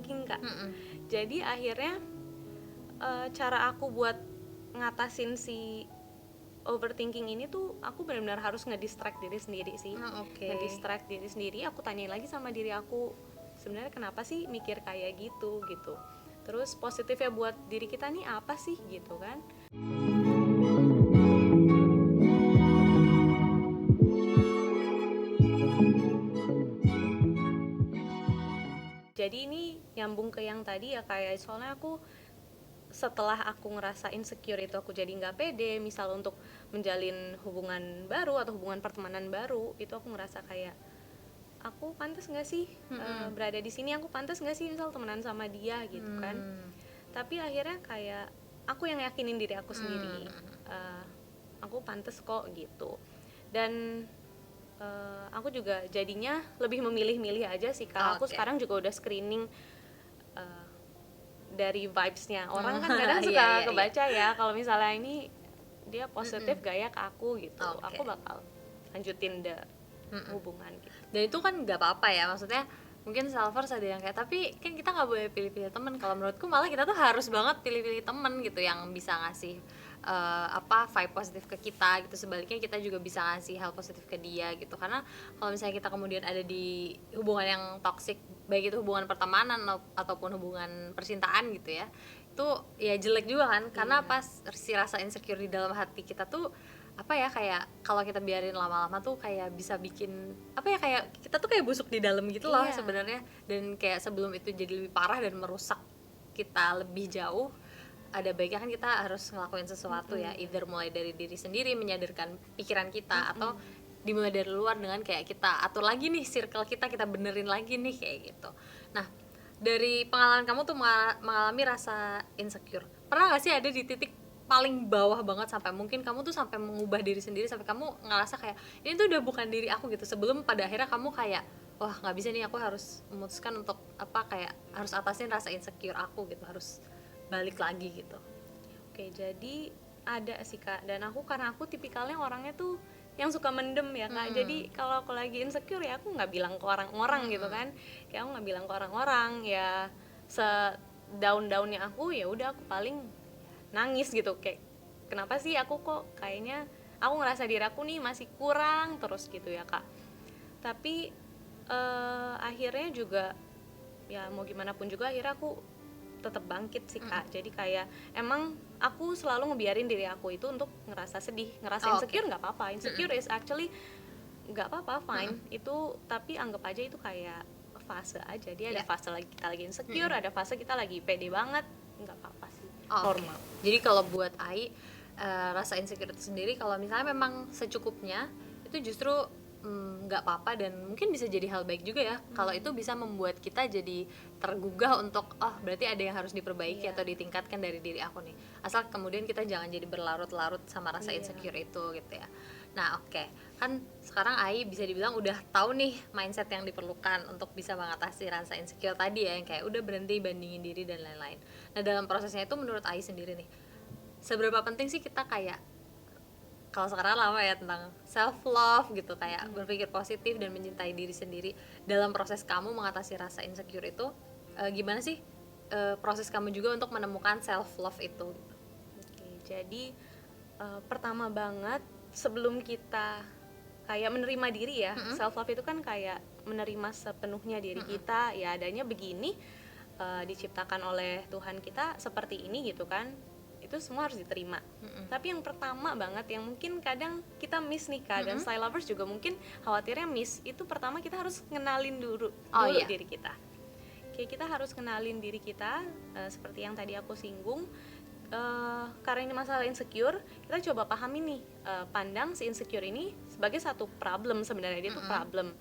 overthinking Kak. Jadi akhirnya cara aku buat ngatasin si overthinking ini tuh aku benar-benar harus ngedistract diri sendiri sih. Ngedistract diri sendiri, aku tanyain lagi sama diri aku, sebenarnya kenapa sih mikir kayak gitu. Terus positifnya buat diri kita nih apa sih gitu kan. Jadi ini nyambung ke yang tadi ya, kayak soalnya aku setelah aku ngerasa insecure itu aku jadi nggak pede, misal untuk menjalin hubungan baru atau hubungan pertemanan baru, itu aku ngerasa kayak aku pantas nggak sih berada di sini, aku pantas nggak sih misal temenan sama dia gitu kan. Tapi akhirnya kayak aku yang yakinin diri aku sendiri, aku pantas kok gitu. Dan aku juga jadinya lebih memilih-milih aja sih Kak. Aku sekarang juga udah screening dari vibes-nya orang kan kadang suka kebaca ya kalau misalnya ini dia positif gak ya ke aku gitu. Aku bakal lanjutin hubungan gitu. Dan itu kan nggak apa-apa ya, maksudnya mungkin selfers ada yang kayak, tapi kan kita nggak boleh pilih-pilih teman. Kalau menurutku malah kita tuh harus banget pilih-pilih teman gitu yang bisa ngasih vibe positif ke kita gitu. Sebaliknya kita juga bisa ngasih hal positif ke dia gitu. Karena kalau misalnya kita kemudian ada di hubungan yang toksik, baik itu hubungan pertemanan ataupun hubungan percintaan gitu ya, itu ya jelek juga kan. Karena pas si rasa insecure di dalam hati kita tuh kayak kalau kita biarin lama-lama tuh kayak bisa bikin kayak kita tuh kayak busuk di dalam gitu loh sebenarnya. Dan kayak sebelum itu jadi lebih parah dan merusak kita lebih jauh, ada baiknya kan kita harus ngelakuin sesuatu ya, either mulai dari diri sendiri, menyadarkan pikiran kita, atau dimulai dari luar dengan kayak kita atur lagi nih circle kita benerin lagi nih kayak gitu. Nah, dari pengalaman kamu tuh mengalami rasa insecure, pernah gak sih ada di titik paling bawah banget sampai mungkin kamu tuh sampai mengubah diri sendiri, sampai kamu ngerasa kayak ini tuh udah bukan diri aku gitu, sebelum pada akhirnya kamu kayak wah nggak bisa nih, aku harus memutuskan untuk kayak harus atasin rasa insecure aku gitu, harus balik lagi gitu. Oke, jadi ada sih Kak, dan karena aku tipikalnya orangnya tuh yang suka mendem ya Kak. Jadi kalau aku lagi insecure ya aku nggak bilang ke orang-orang gitu kan, kayak aku nggak bilang ke orang-orang ya, sedown-downnya aku ya udah aku paling nangis gitu, kayak kenapa sih aku kok kayaknya aku ngerasa diri aku nih masih kurang terus gitu ya Kak. Tapi akhirnya juga ya mau gimana pun juga akhirnya aku tetap bangkit sih Kak. Jadi kayak emang aku selalu ngebiarin diri aku itu untuk ngerasa sedih, ngerasa insecure nggak apa-apa. Insecure is actually nggak apa-apa, fine. Itu tapi anggap aja itu kayak fase aja. Dia ada fase lagi kita lagi insecure, ada fase kita lagi pede banget, nggak apa-apa sih, normal. Jadi kalau buat Ai, rasa insecure itu sendiri kalau misalnya memang secukupnya, itu justru nggak apa-apa, dan mungkin bisa jadi hal baik juga ya kalau itu bisa membuat kita jadi tergugah untuk berarti ada yang harus diperbaiki atau ditingkatkan dari diri aku nih, asal kemudian kita jangan jadi berlarut-larut sama rasa insecure itu gitu ya. Nah kan sekarang Ai bisa dibilang udah tahu nih mindset yang diperlukan untuk bisa mengatasi rasa insecure tadi ya, yang kayak udah berhenti bandingin diri dan lain-lain. Nah dalam prosesnya itu menurut Ai sendiri nih, seberapa penting sih kita kayak, kalau sekarang lama ya tentang self love gitu, kayak berpikir positif dan mencintai diri sendiri dalam proses kamu mengatasi rasa insecure itu, gimana sih proses kamu juga untuk menemukan self love itu gitu? Oke, jadi pertama banget sebelum kita kayak menerima diri ya, self love itu kan kayak menerima sepenuhnya diri kita, ya adanya begini, diciptakan oleh Tuhan kita seperti ini gitu kan, itu semua harus diterima. Tapi yang pertama banget yang mungkin kadang kita miss nih Kak, dan style lovers juga mungkin khawatirnya miss, itu pertama kita harus kenalin dulu diri kita. Kayak kita harus kenalin diri kita, seperti yang tadi aku singgung. Karena ini masalah insecure, kita coba pahami nih, pandang si insecure ini sebagai satu problem, sebenarnya dia tuh problem.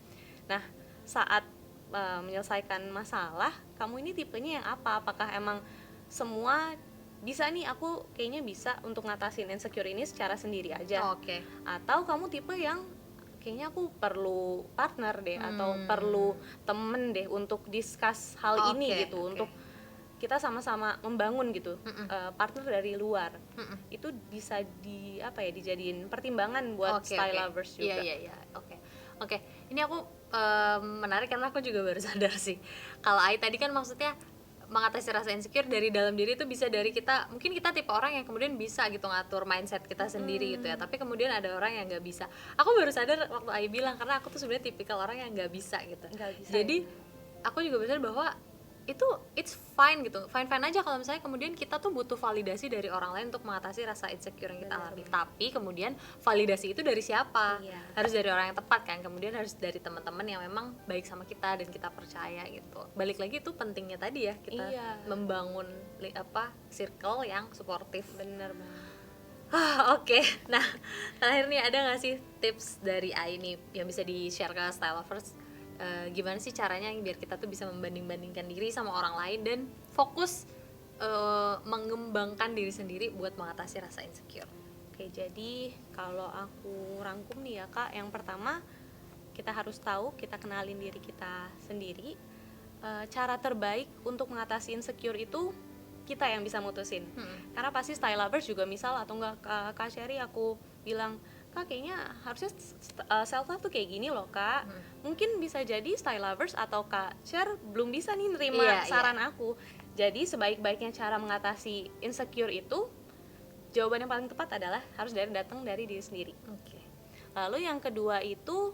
Nah saat menyelesaikan masalah, kamu ini tipenya yang apa? Apakah emang semua bisa nih, aku kayaknya bisa untuk ngatasin insecure ini secara sendiri aja, atau kamu tipe yang kayaknya aku perlu partner deh, atau perlu temen deh untuk discuss hal ini gitu, untuk kita sama-sama membangun gitu, partner dari luar. Itu bisa dijadiin pertimbangan buat style lovers juga. Oke. Ini aku menarik karena aku juga baru sadar sih. Kalau Ai tadi kan maksudnya mengatasi rasa insecure dari dalam diri itu bisa dari kita, mungkin kita tipe orang yang kemudian bisa gitu ngatur mindset kita sendiri gitu ya, tapi kemudian ada orang yang nggak bisa. Aku baru sadar waktu Ai bilang, karena aku tuh sebenarnya tipikal orang yang nggak bisa gitu. Nggak bisa, Jadi aku juga sadar bahwa itu it's fine gitu, fine aja kalau misalnya kemudian kita tuh butuh validasi dari orang lain untuk mengatasi rasa insecure yang kita alami. Tapi kemudian validasi itu dari siapa? Iya. Harus dari orang yang tepat kan, kemudian harus dari teman-teman yang memang baik sama kita dan kita percaya gitu. Balik lagi itu pentingnya tadi ya, kita membangun circle yang suportif. Bener banget. Oke. Nah, terakhir nih, ada nggak sih tips dari Ai nih yang bisa di-share ke Style Lovers? Gimana sih caranya biar kita tuh bisa membanding-bandingkan diri sama orang lain dan fokus mengembangkan diri sendiri buat mengatasi rasa insecure? Oke, jadi kalau aku rangkum nih ya Kak, yang pertama kita harus tahu, kita kenalin diri kita sendiri. Cara terbaik untuk mengatasi insecure itu kita yang bisa mutusin. Karena pasti style lovers juga misal atau enggak Kak Sherry aku bilang, Kak kayaknya harusnya self love tuh kayak gini loh Kak. Mungkin bisa jadi style lovers atau Kak Sher belum bisa nih nerima saran aku. Jadi sebaik-baiknya cara mengatasi insecure itu, jawaban yang paling tepat adalah harus datang dari diri sendiri. Lalu yang kedua itu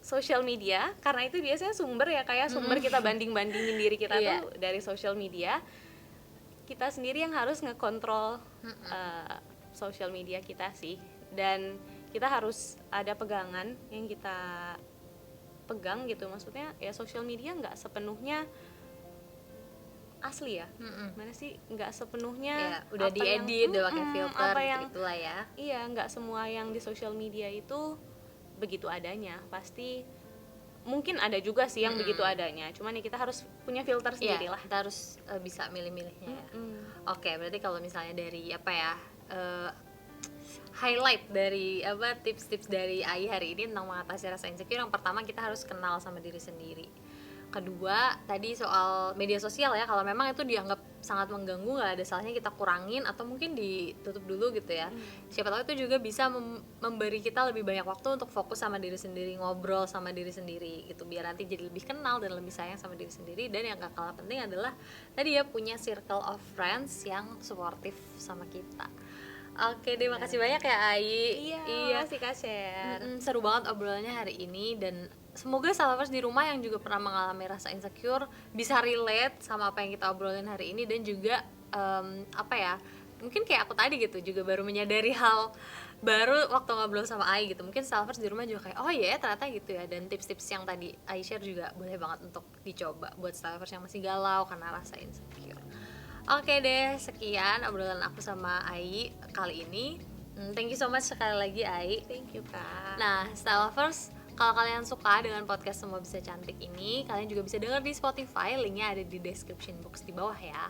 social media, karena itu biasanya sumber ya kayak sumber kita banding-bandingin diri kita tuh dari social media. Kita sendiri yang harus ngekontrol social media kita sih, dan kita harus ada pegangan yang kita pegang gitu. Maksudnya ya social media nggak sepenuhnya asli ya, mana sih, nggak sepenuhnya udah diedit, udah pakai filter gitu-gitulah ya. Iya, nggak semua yang di social media itu begitu adanya, pasti mungkin ada juga sih yang begitu adanya, cuman ya kita harus punya filter sendiri lah. Kita harus bisa milih-milihnya ya. Oke, berarti kalau misalnya dari highlight dari tips-tips dari Ai hari ini tentang mengatasi rasa insecure, yang pertama kita harus kenal sama diri sendiri. Kedua, tadi soal media sosial ya, kalau memang itu dianggap sangat mengganggu, nggak ada salahnya kita kurangin atau mungkin ditutup dulu gitu ya. Siapa tahu itu juga bisa memberi kita lebih banyak waktu untuk fokus sama diri sendiri, ngobrol sama diri sendiri gitu, biar nanti jadi lebih kenal dan lebih sayang sama diri sendiri. Dan yang gak kalah penting adalah tadi ya, punya circle of friends yang suportif sama kita. Oke deh, makasih banyak ya Ai. Iya, makasih Kak Sher. Seru banget obrolannya hari ini, dan semoga Salvers di rumah yang juga pernah mengalami rasa insecure bisa relate sama apa yang kita obrolin hari ini, dan juga mungkin kayak aku tadi gitu, juga baru menyadari hal baru waktu ngobrol sama Ai gitu. Mungkin Salvers di rumah juga kayak, oh iya ternyata gitu ya. Dan tips-tips yang tadi Ai share juga boleh banget untuk dicoba buat Salvers yang masih galau karena rasa insecure. Oke deh, sekian obrolan aku sama Ai kali ini. Thank you so much sekali lagi Ai. Thank you Kak. Nah, Style Lovers, kalau kalian suka dengan podcast Semua Bisa Cantik ini, kalian juga bisa dengar di Spotify, linknya ada di description box di bawah ya.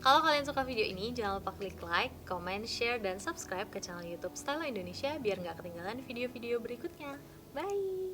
Kalau kalian suka video ini, jangan lupa klik like, comment, share, dan subscribe ke channel YouTube Style Indonesia biar nggak ketinggalan video-video berikutnya. Bye!